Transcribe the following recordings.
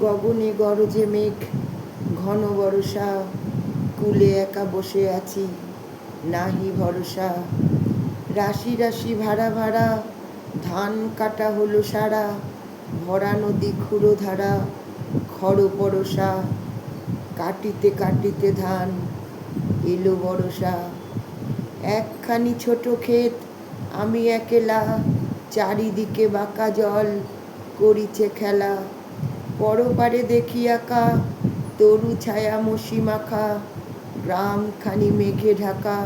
গগনে গরজে মেঘ, ঘন বরষা, কূলে একা বসে আছি, নাহি ভরসা। রাশি রাশি ভাড়া ভাড়া, ধান কাটা হলো সারা, ভরা নদী ক্ষুরধারা, খড় পরশা। কাটিতে কাটিতে ধান এলো বরষা। একখানি ছোট ক্ষেত, আমি একেলা, চারিদিকে বাঁকা জল করিছে খেলা। পরপারে দেখি আঁকা, তরু ছায়া মসি মাখা, গ্রামখানি মেঘে ঢাকা,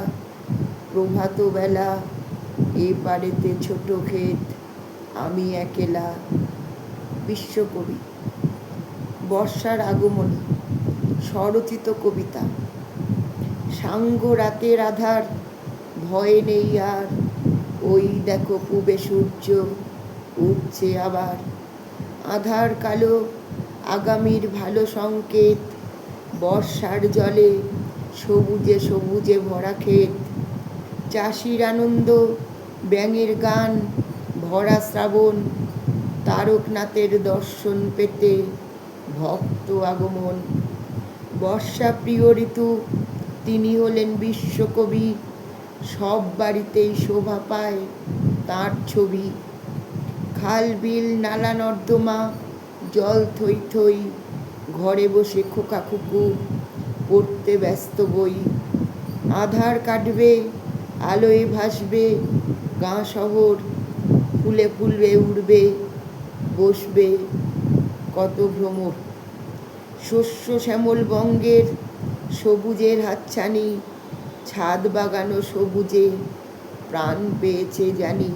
প্রভাত বেলা। এ পারেতে ছোট ক্ষেত, আমি একেলা। বিশ্বকবি। বর্ষার আগমনী, স্বরচিত কবিতা। সাঙ্গ রাতের আধার, ভয় নেই আর, ওই দেখো পূবে সূর্য উঠছে আবার। আধার কালো, আগামীর ভালো সংকেত, বর্ষার জলে সবুজে সবুজে ভরা ক্ষেত। চাষির আনন্দ, ব্যাঙের গান, ভরা শ্রাবণ, তারকনাথের দর্শন পেতে ভক্ত আগমন। বর্ষা প্রিয় ঋতু, তিনি হলেন বিশ্বকবি, সব বাড়িতেই শোভা পায় তাঁর ছবি। খাল বিল নালা নর্দমা, জল থই থই, ঘরে বসে খোকা খুকু পড়তে ব্যস্ত বই। আধার কাটবে, আলোয় ভাসবে গাঁ শহর, ফুলে ফুলে উড়বে, বসবে কত ভ্রমর। শস্য শ্যামল বঙ্গের, সবুজের হাতছানি, ছাদ বাগানো সবুজে প্রাণ পেয়েছে জানি।